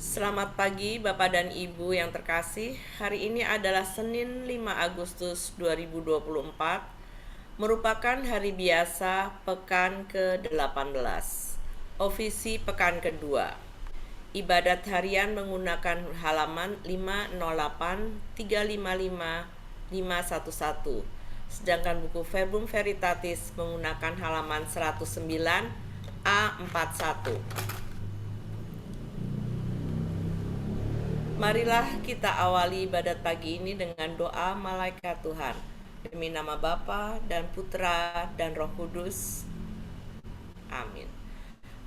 Selamat pagi Bapak dan Ibu yang terkasih. Hari ini adalah Senin 5 Agustus 2024, merupakan hari biasa pekan ke-18, ofisi pekan kedua. Ibadat harian menggunakan halaman 508, 355, 511. Sedangkan buku Verbum Veritatis menggunakan halaman 109, A41. Marilah kita awali ibadat pagi ini dengan doa malaikat Tuhan. Demi nama Bapa dan Putra dan Roh Kudus. Amin.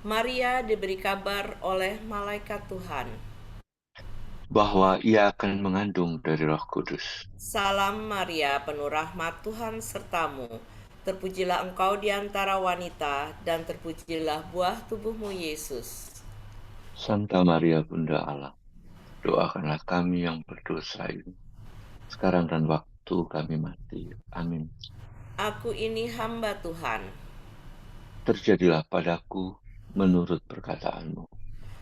Maria diberi kabar oleh malaikat Tuhan. Bahwa ia akan mengandung dari Roh Kudus. Salam Maria, penuh rahmat Tuhan sertamu. Terpujilah engkau di antara wanita dan terpujilah buah tubuhmu Yesus. Santa Maria Bunda Allah, doakanlah kami yang berdosa ini, sekarang dan waktu kami mati. Amin. Aku ini hamba Tuhan. Terjadilah padaku menurut perkataanmu.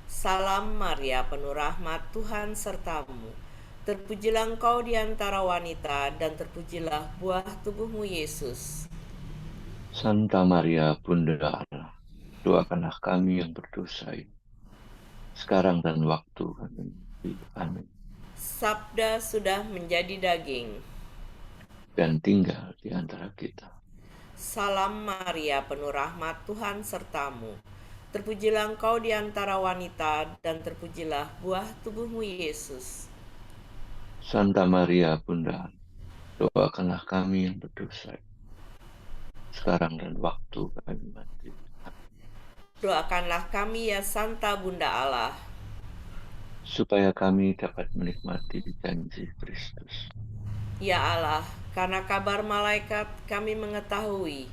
Salam Maria, penuh rahmat Tuhan sertamu. Terpujilah engkau di antara wanita dan terpujilah buah tubuhmu Yesus. Santa Maria Bunda Allah, doakanlah kami yang berdosa ini, sekarang dan waktu kami mati. Amin. Sabda sudah menjadi daging. Dan tinggal di antara kita. Salam Maria, penuh rahmat Tuhan sertamu. Terpujilah engkau di antara wanita dan terpujilah buah tubuhmu Yesus. Santa Maria Bunda Allah, doakanlah kami yang berdosa ini, sekarang dan waktu kami mati. Amin. Doakanlah kami ya Santa Bunda Allah, Supaya kami dapat menikmati janji Kristus. ya Allah, karena kabar malaikat kami mengetahui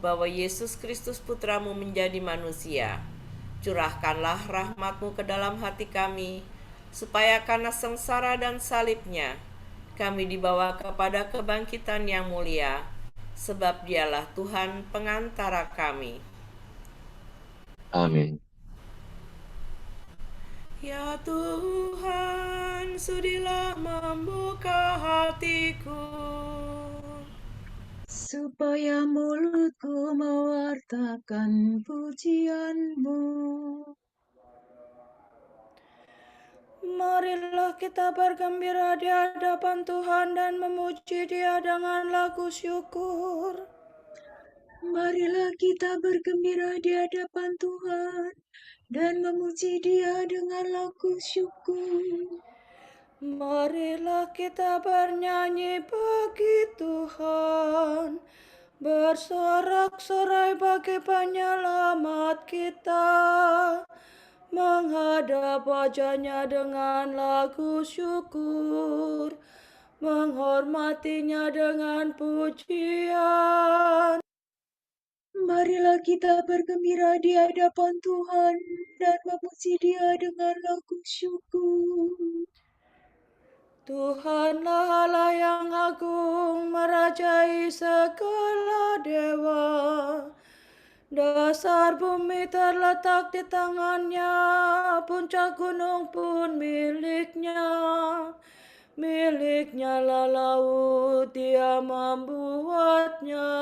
bahwa Yesus Kristus Putramu menjadi manusia. Curahkanlah rahmatmu ke dalam hati kami, supaya karena sengsara dan salibnya, kami dibawa kepada kebangkitan yang mulia, sebab dialah Tuhan pengantara kami. Amin. Ya Tuhan, sudilah membuka hatiku, supaya mulutku mewartakan pujian-Mu. Marilah kita bergembira di hadapan Tuhan dan memuji Dia dengan lagu syukur. Marilah kita bergembira di hadapan Tuhan dan memuji Dia dengan lagu syukur. Marilah kita bernyanyi bagi Tuhan, bersorak-sorai bagi penyelamat kita, menghadap wajahnya dengan lagu syukur, menghormatinya dengan pujian. Marilah kita bergembira di hadapan Tuhan dan memuji Dia dengan lagu syukur. Tuhanlah Allah yang agung, merajai segala dewa. Dasar bumi terletak di tangannya, puncak gunung pun miliknya. Miliknya lah laut, Dia membuatnya.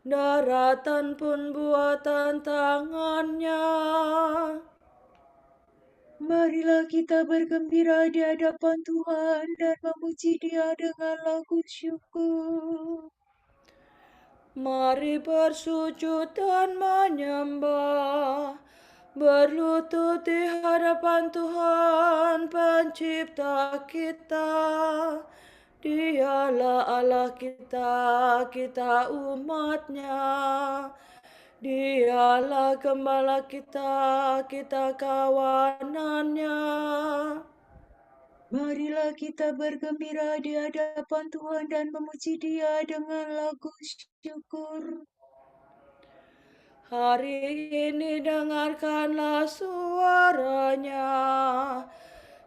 Daratan pun buatan tangannya. Marilah kita bergembira di hadapan Tuhan dan memuji Dia dengan lagu syukur. Mari bersujud dan menyembah, berlutut di hadapan Tuhan pencipta kita. Dialah Allah kita, kita umatnya. Dialah gembala kita, kita kawanannya. Marilah kita bergembira di hadapan Tuhan dan memuji Dia dengan lagu syukur. Hari ini dengarkanlah suaranya.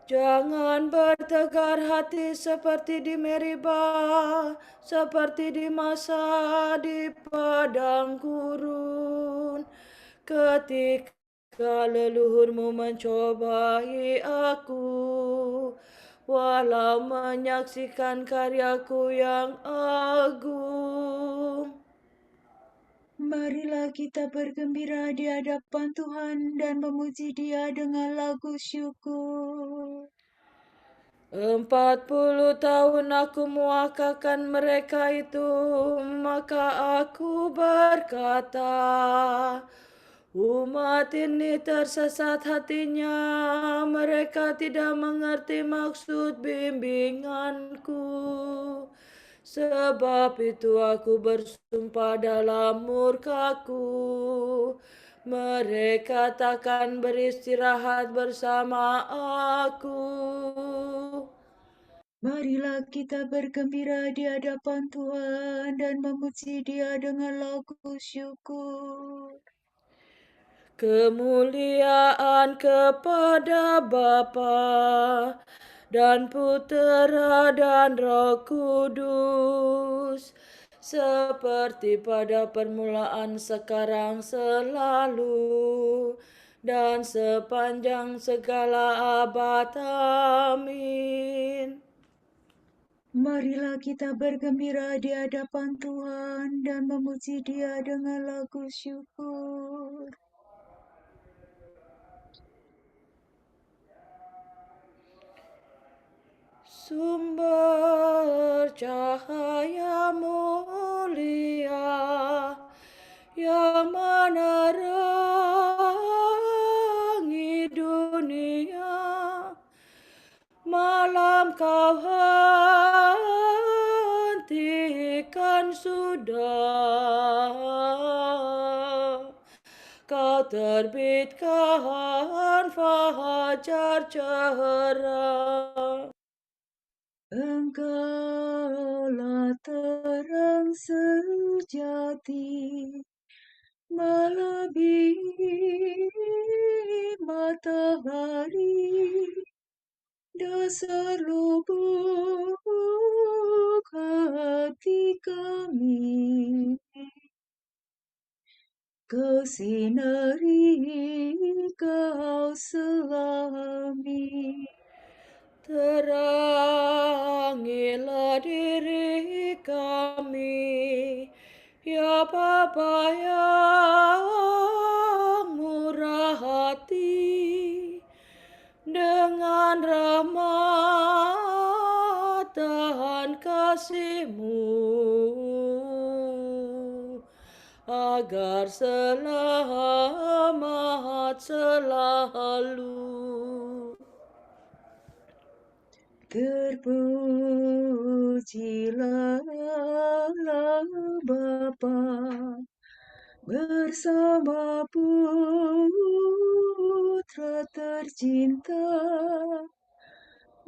Jangan bertegar hati seperti di Meribah, seperti di masa di padang gurun. Ketika leluhurmu mencobai aku, walau menyaksikan karyaku yang agung. Marilah kita bergembira di hadapan Tuhan dan memuji Dia dengan lagu syukur. 40 tahun aku muakakan mereka itu, maka aku berkata, umat ini tersesat hatinya, mereka tidak mengerti maksud bimbinganku. Sebab itu aku bersumpah dalam murkaku, mereka takkan beristirahat bersama aku. Marilah kita bergembira di hadapan Tuhan dan memuji Dia dengan lagu syukur. Kemuliaan kepada Bapa dan Putera dan Roh Kudus, seperti pada permulaan, sekarang, selalu, dan sepanjang segala abad. Amin. Marilah kita bergembira di hadapan Tuhan dan memuji Dia dengan lagu syukur. Sumber cahaya mulia yang menerangi dunia, malam kau hentikan sudah, kau terbitkan fajar cerah. Engkaulah terang sejati, melebihi matahari, dasar lubuk hati kami. Kau sinari, kau selami. Terangilah diri kami, ya Bapa yang murah hati, dengan rahmat dan kasih-Mu, agar selamat selalu. Terpujilah Bapa bersama Putra tercinta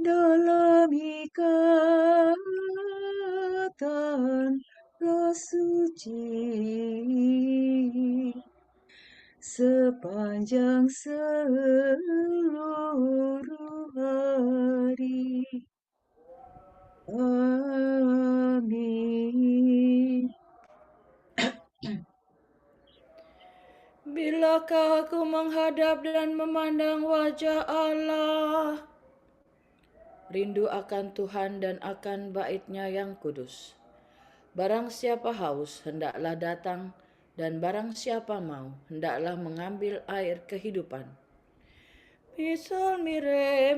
dalam ikatan Roh Suci, sepanjang seluruh hari. Amin. Bilakah aku menghadap dan memandang wajah Allah, rindu akan Tuhan dan akan bait-Nya yang kudus. Barang siapa haus, hendaklah datang, dan barang siapa mau, hendaklah mengambil air kehidupan. Misal mi re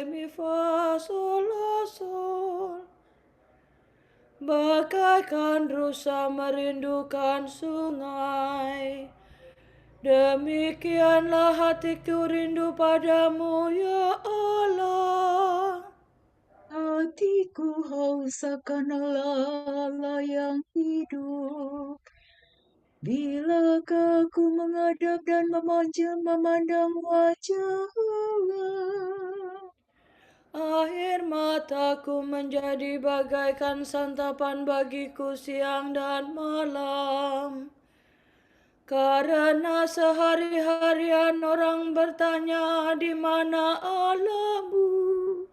mi fa sol la sol. Bagaikan rusa merindukan sungai, demikianlah hatiku rindu padamu, ya Allah. Hatiku haus akan Allah yang hidup. Bilakah aku menghadap dan memandang wajah Allah? Air mataku menjadi bagaikan santapan bagiku siang dan malam, karena sehari-harian orang bertanya, di mana Allahmu?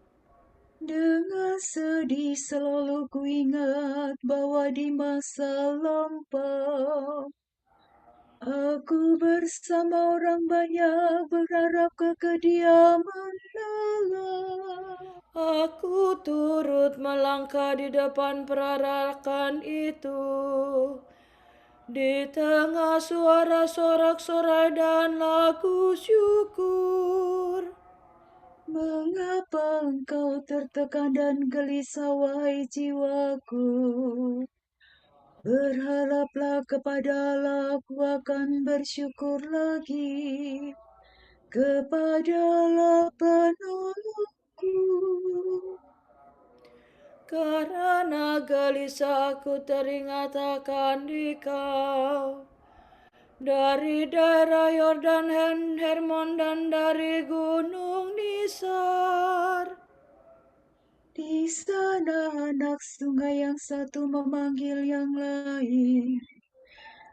Dengan sedih selalu ku ingat bahwa di masa lampau Aku bersama orang banyak berharap ke kediaman Allah. Aku turut melangkah di depan perarakan itu. Di tengah suara sorak-sorai dan lagu syukur. Mengapa engkau tertekan dan gelisah, wahai jiwaku? Berharaplah kepada Allah, aku akan bersyukur lagi. Kepada Allah penolongku. Karena gelisah aku teringat akan Dikau. Dari daerah Yordan Hermon dan dari gunung Nisar. Di sana anak sungai yang satu memanggil yang lain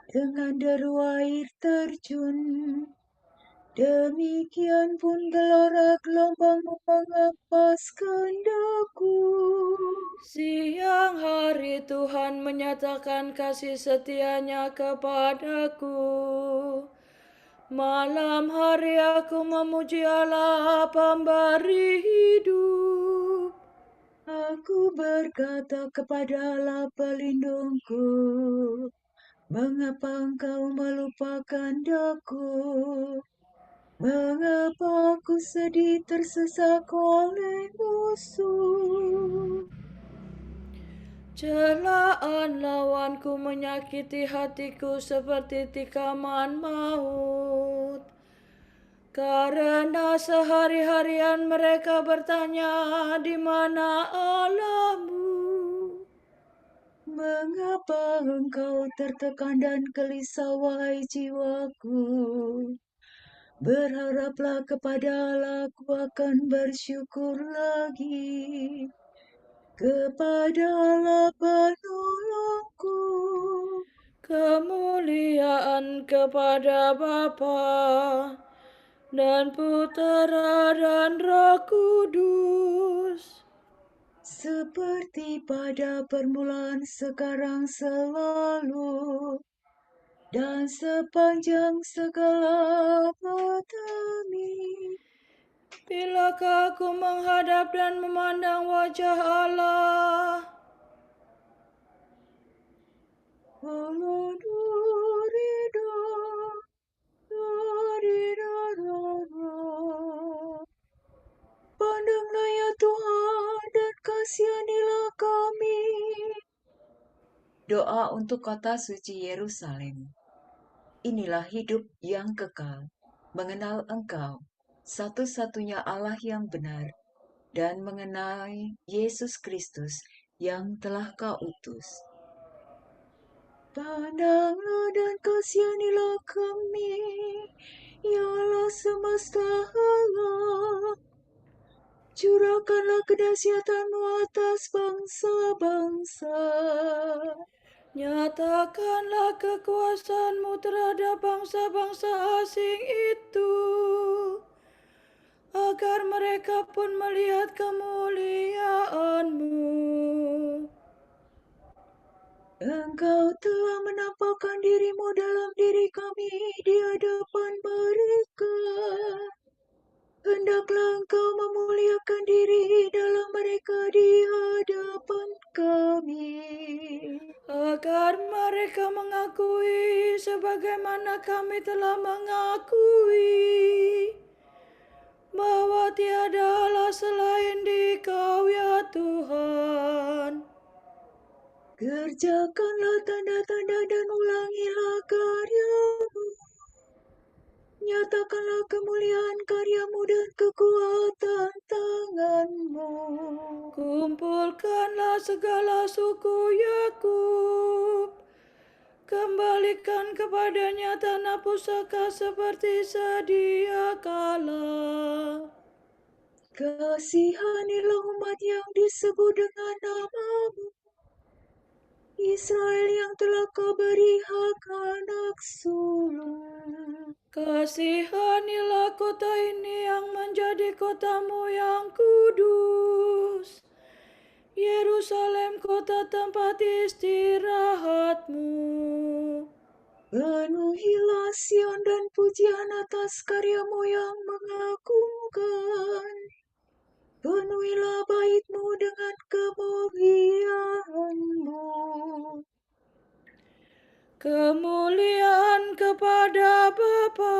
dengan deru air terjun. Demikian pun gelora gelombang menghempaskan daku. Siang hari Tuhan menyatakan kasih setia-Nya kepadaku. Malam hari aku memuji Allah pemberi hidup. Aku berkata kepada Allah pelindungku, mengapa engkau melupakan daku? Mengapa aku sedih tersesak oleh musuh? Celaan lawanku menyakiti hatiku seperti tikaman maut. Karena sehari-harian mereka bertanya, di mana Allahmu? Mengapa engkau tertekan dan gelisah, wahai jiwaku? Berharaplah kepada Allah, aku akan bersyukur lagi. Kepada Allah penolongku. Kemuliaan kepada Bapa dan Putera dan Roh Kudus. Seperti pada permulaan, sekarang, selalu, dan sepanjang segala abad-amin. Bilakah aku menghadap dan memandang wajah Allah? Pandanglah ya Tuhan dan kasihanilah kami. Doa untuk kota suci Yerusalem. Inilah hidup yang kekal, mengenal Engkau, satu-satunya Allah yang benar, dan mengenai Yesus Kristus yang telah Kau utus. Pandanglah dan kasihanilah kami, ya Allah semesta alam. Curahkanlah kedahsyatan-Mu atas bangsa-bangsa. Nyatakanlah kekuasaan-Mu terhadap bangsa-bangsa asing itu, agar mereka pun melihat kemuliaan-Mu. Engkau telah menampakkan diri-Mu dalam diri kami di hadapan mereka. Hendaklah Engkau memuliakan diri dalam mereka di hadapan kami. Agar mereka mengakui sebagaimana kami telah mengakui bahwa tiada Allah selain Dikau ya Tuhan. Kerjakanlah tanda-tanda dan ulangilah karya-Mu. Nyatakanlah kemuliaan karya-Mu dan kekuatan tangan-Mu. Kumpulkanlah segala suku Yakub. Kembalikan kepadanya tanah pusaka seperti sedia kala. Kasihanilah umat yang disebut dengan nama-Mu, Israel yang telah Kau beri hak anak sulung. Kasihanilah kota ini yang menjadi kota-Mu yang kudus, Yerusalem kota tempat istirahat-Mu. Penuhilah Sion dan pujian atas karyamu yang mengagumkan. Penuhilah bait-Mu dengan kemuliaan-Mu. Kemuliaan kepada Bapa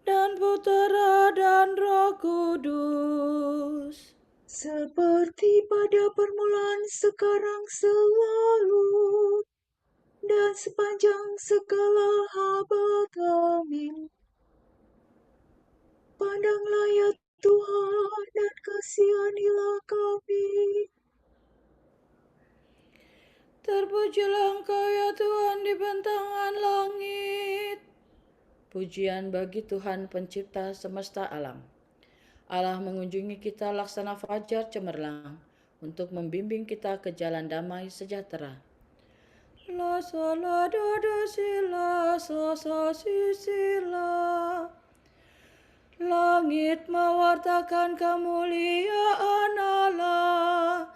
dan Putera dan Roh Kudus. Seperti pada permulaan, sekarang, selalu, dan sepanjang segala abad. Amin. Pandanglah ya Tuhan, dan kasihanilah kami. Terpujilah Engkau ya Tuhan di bentangan langit. Pujian bagi Tuhan pencipta semesta alam. Allah mengunjungi kita laksana fajar cemerlang untuk membimbing kita ke jalan damai sejahtera. La sola do do si la so so si si la. Langit mewartakan kemuliaan Allah,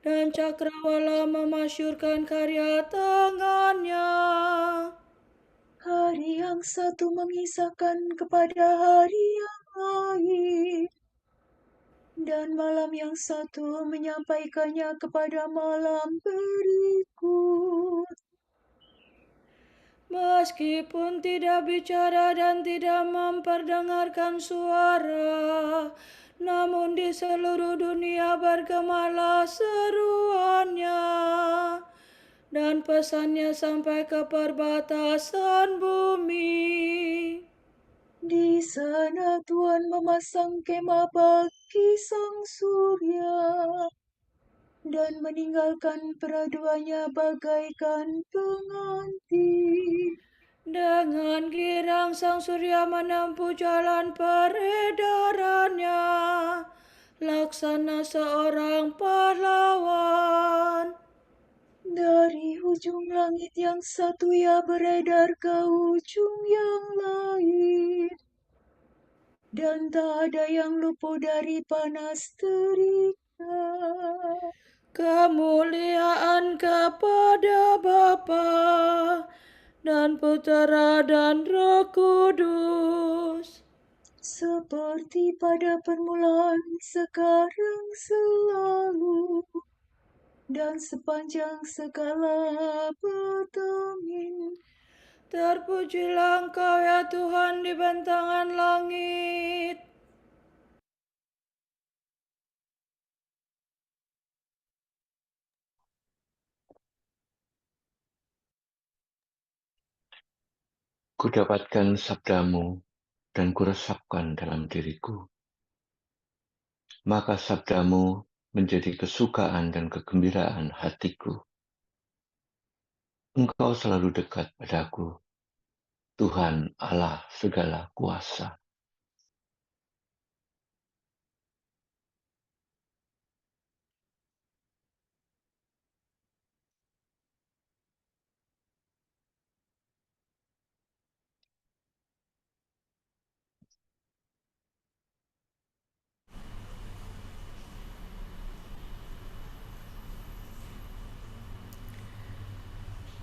dan cakrawala memasyurkan karya tangannya. Hari yang satu mengisahkan kepada hari yang lain, dan malam yang satu menyampaikannya kepada malam berikut. Meskipun tidak bicara dan tidak memperdengarkan suara, namun di seluruh dunia bergemalah seruannya, dan pesannya sampai ke perbatasan bumi. Di sana Tuhan memasang kemah bagi sang surya, dan meninggalkan peraduannya bagaikan pengantin. Dengan girang sang surya menempuh jalan peredarannya, laksana seorang pahlawan. Dari ujung langit yang satu ia beredar ke ujung yang lain, dan tak ada yang luput dari panas teriknya. Kemuliaan kepada Bapa dan Putera dan Roh Kudus. Seperti pada permulaan, sekarang, selalu, dan sepanjang segala abad. Amin. Terpujilah Engkau ya Tuhan di bentangan langit. Kudapatkan sabdamu dan kuresapkan dalam diriku. Maka sabdamu menjadi kesukaan dan kegembiraan hatiku. Engkau selalu dekat padaku, Tuhan Allah segala kuasa.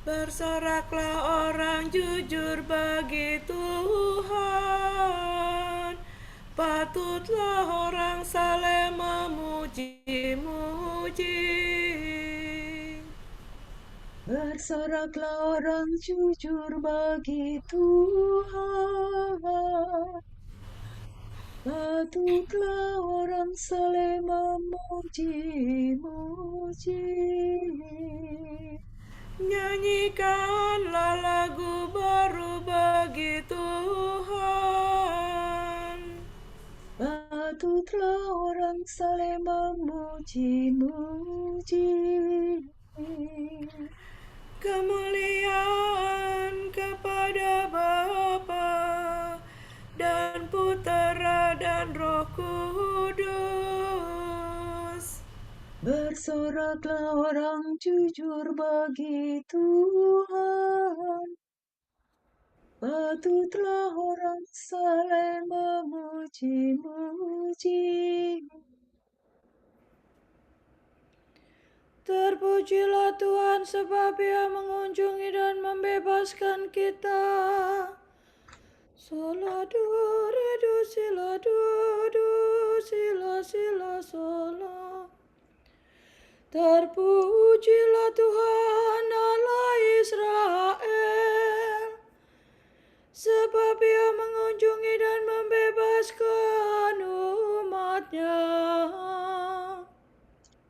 Bersoraklah orang jujur bagi Tuhan. Patutlah orang saleh memuji-muji. Bersoraklah orang jujur bagi Tuhan. Patutlah orang saleh memuji-muji. Nyanyikanlah lagu baru bagi Tuhan. Patutlah orang saleh memuji-muji. Kemuliaan kepada Bapa dan Putera dan Roh Kudus. Bersoraklah orang jujur bagi Tuhan. Patutlah orang saleh memuji-muji. Terpujilah Tuhan sebab Ia mengunjungi dan membebaskan kita. Sola do re do sila do do sila sila sola. Terpujilah Tuhan Allah Israel, sebab Ia mengunjungi dan membebaskan umat-Nya.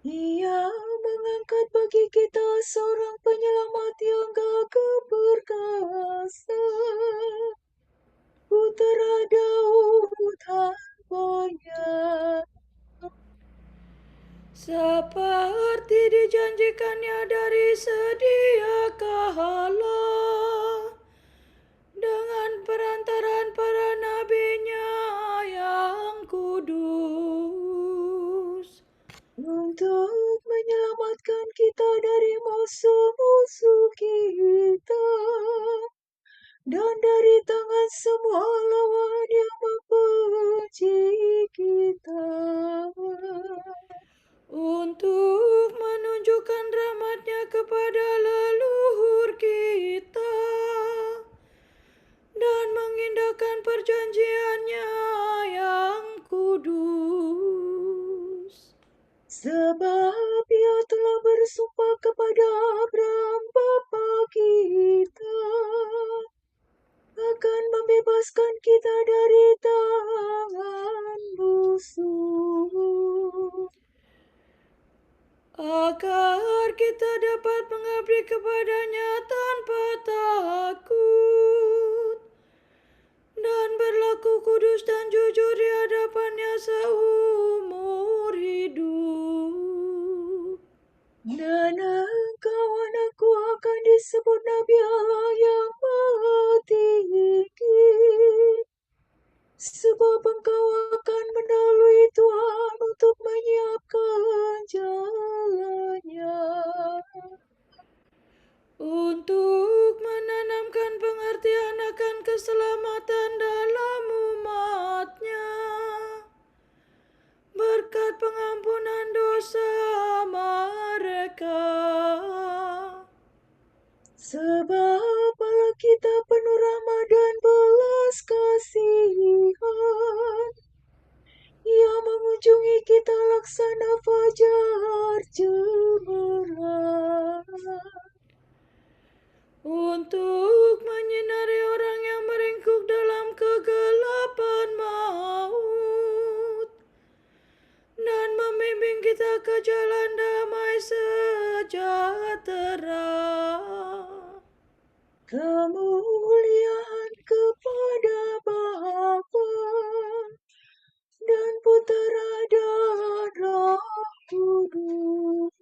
Ia mengangkat bagi kita seorang penyelamat yang gagah perkasa, Putera Daud hambanya. Seperti dijanjikannya dari sedia kala, dengan perantaraan para nabi-Nya yang kudus, Untuk menyelamatkan kita dari musuh-musuh kita dan dari tangan semua lawan yang membenci kita, untuk menunjukkan rahmat-Nya kepada leluhur kita dan mengindahkan perjanjian-Nya yang kudus. sebab Ia telah bersumpah kepada Abraham bapa kita akan membebaskan kita dari tangan musuh, agar kita dapat mengabdi kepada-Nya tanpa takut dan berlaku kudus dan jujur di hadapan-Nya seumur hidup. dan engkau anakku akan disebut Nabi Allah yang Maha Tinggi, sebab engkau akan mendahului Tuhan untuk menyiapkan jalannya, Untuk menanamkan pengertian akan keselamatan dalam umat-Nya, berkat pengampunan dosa mereka. sebab Allah kita penuh rahmat dan belas kasihan. Ia mengunjungi kita laksana fajar cemerlang, Untuk menyinari orang yang meringkuk dalam kegelapan maut dan membimbing kita ke jalan damai sejahtera. kemuliaan kepada Bapa dan Putera dan Roh Kudus.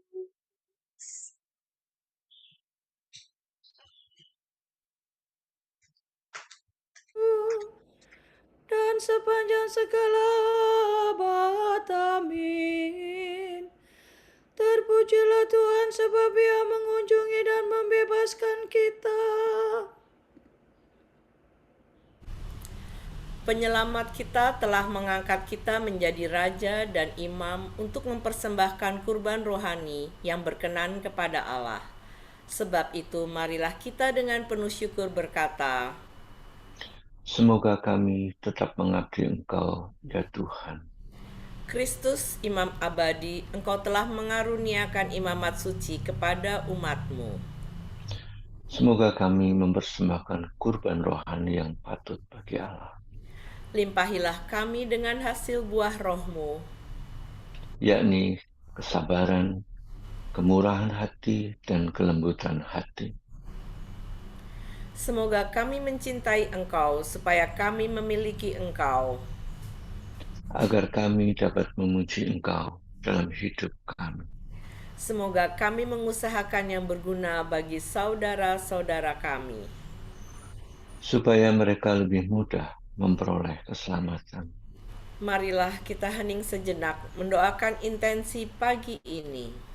Dan sepanjang segala abad, amin. Terpujilah Tuhan sebab Ia mengunjungi dan membebaskan kita. Penyelamat kita telah mengangkat kita menjadi raja dan imam untuk mempersembahkan kurban rohani yang berkenan kepada Allah. Sebab itu marilah kita dengan penuh syukur berkata, Semoga kami tetap mengabdi Engkau, ya Tuhan. Kristus, Imam Abadi, Engkau telah mengaruniakan imamat suci kepada umat-Mu. Semoga kami mempersembahkan kurban rohani yang patut bagi Allah. Limpahilah kami dengan hasil buah roh-Mu, yakni kesabaran, kemurahan hati, dan kelembutan hati. Semoga kami mencintai Engkau supaya kami memiliki Engkau, agar kami dapat memuji Engkau dalam hidup kami. Semoga kami mengusahakan yang berguna bagi saudara-saudara kami, supaya mereka lebih mudah memperoleh keselamatan. Marilah kita hening sejenak mendoakan intensi pagi ini.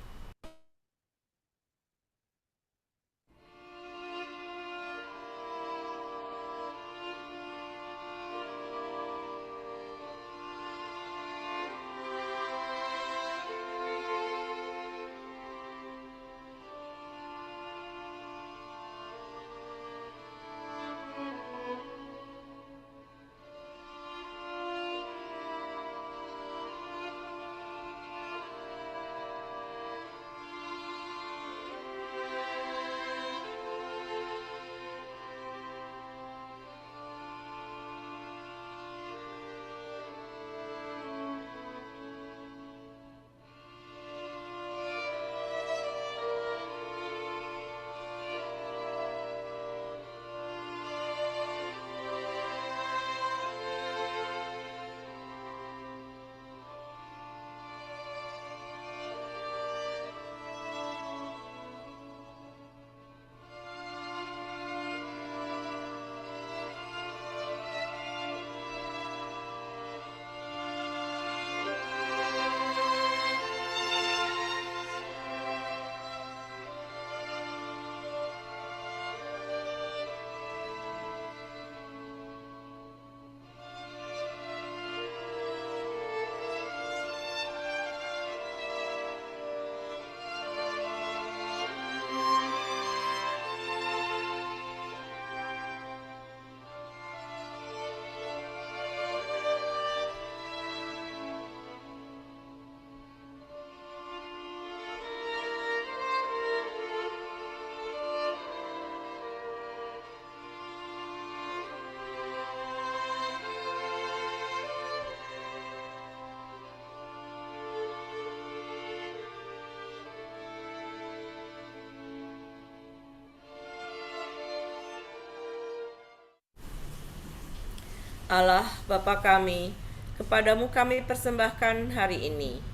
Allah Bapa kami, kepadamu kami persembahkan hari ini.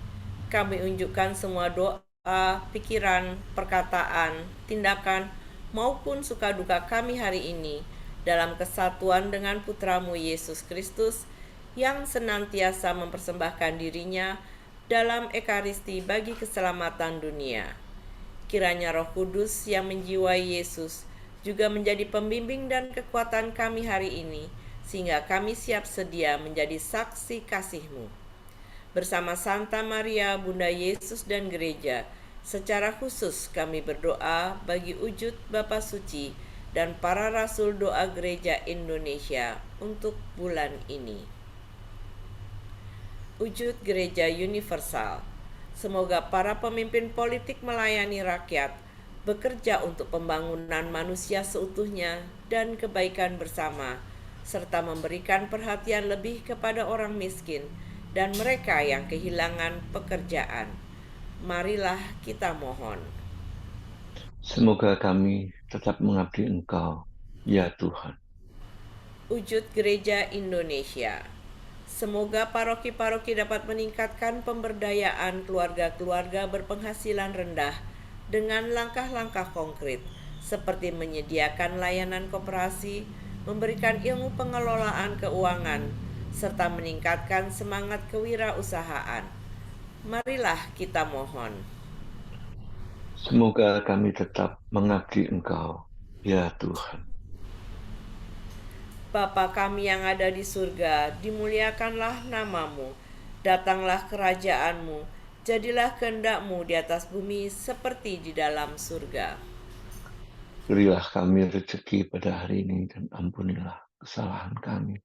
Kami unjukkan semua doa, pikiran, perkataan, tindakan, maupun suka duka kami hari ini dalam kesatuan dengan Putramu Yesus Kristus yang senantiasa mempersembahkan dirinya dalam Ekaristi bagi keselamatan dunia. Kiranya Roh Kudus yang menjiwai Yesus juga menjadi pembimbing dan kekuatan kami hari ini, sehingga kami siap sedia menjadi saksi kasih-Mu. Bersama Santa Maria, Bunda Yesus dan Gereja, secara khusus kami berdoa bagi wujud Bapa Suci dan para Rasul Doa Gereja Indonesia untuk bulan ini. Wujud Gereja Universal. Semoga para pemimpin politik melayani rakyat, bekerja untuk pembangunan manusia seutuhnya dan kebaikan bersama, serta memberikan perhatian lebih kepada orang miskin dan mereka yang kehilangan pekerjaan. Marilah kita mohon. Semoga kami tetap mengabdi Engkau, ya Tuhan. Wujud Gereja Indonesia. Semoga paroki-paroki dapat meningkatkan pemberdayaan keluarga-keluarga berpenghasilan rendah dengan langkah-langkah konkret, seperti menyediakan layanan koperasi, memberikan ilmu pengelolaan keuangan, serta meningkatkan semangat kewirausahaan. Marilah kita mohon. Semoga kami tetap mengabdi Engkau, ya Tuhan. Bapa kami yang ada di surga, dimuliakanlah namamu, datanglah kerajaanmu, jadilah kehendak-Mu di atas bumi seperti di dalam surga. Berilah kami rezeki pada hari ini dan ampunilah kesalahan kami,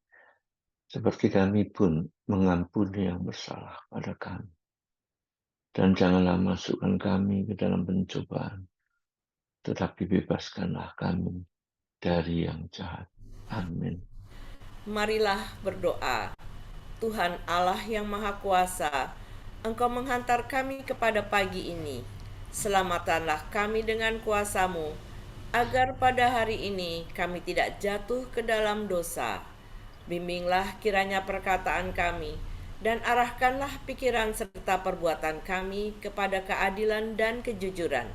seperti kami pun mengampuni yang bersalah pada kami. Dan janganlah masukkan kami ke dalam pencobaan, tetapi bebaskanlah kami dari yang jahat. Amin. Marilah berdoa. Tuhan Allah yang Maha Kuasa, Engkau menghantar kami kepada pagi ini. Selamatkanlah kami dengan kuasa-Mu, agar pada hari ini kami tidak jatuh ke dalam dosa. Bimbinglah kiranya perkataan kami, dan arahkanlah pikiran serta perbuatan kami kepada keadilan dan kejujuran.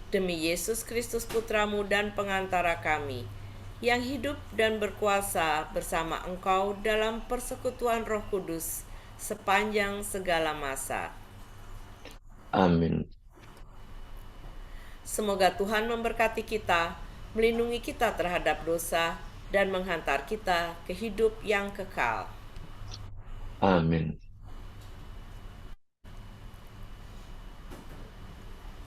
Demi Yesus Kristus Putra-Mu dan pengantara kami, yang hidup dan berkuasa bersama Engkau dalam persekutuan Roh Kudus sepanjang segala masa. Amin. Semoga Tuhan memberkati kita, melindungi kita terhadap dosa, dan menghantar kita ke hidup yang kekal. Amin.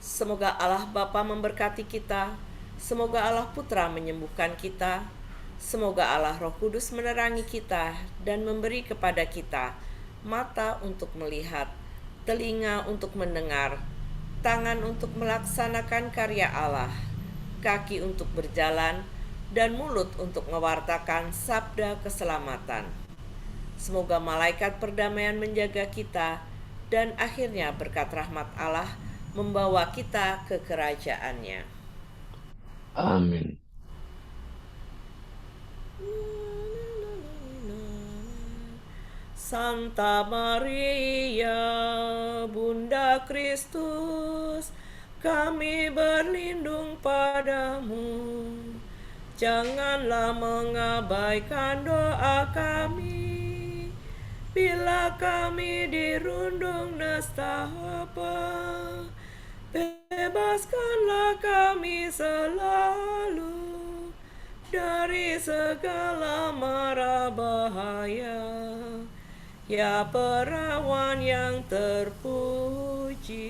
Semoga Allah Bapa memberkati kita, semoga Allah Putra menyembuhkan kita, semoga Allah Roh Kudus menerangi kita dan memberi kepada kita mata untuk melihat, telinga untuk mendengar, tangan untuk melaksanakan karya Allah, kaki untuk berjalan, dan mulut untuk mewartakan sabda keselamatan. Semoga malaikat perdamaian menjaga kita, dan akhirnya berkat rahmat Allah membawa kita ke kerajaan-Nya. Amin. Santa Maria, Bunda Kristus, kami berlindung padamu. Janganlah mengabaikan doa kami, bila kami dirundung nestapa. Bebaskanlah kami selalu dari segala mara bahaya, ya perawan yang terpuji.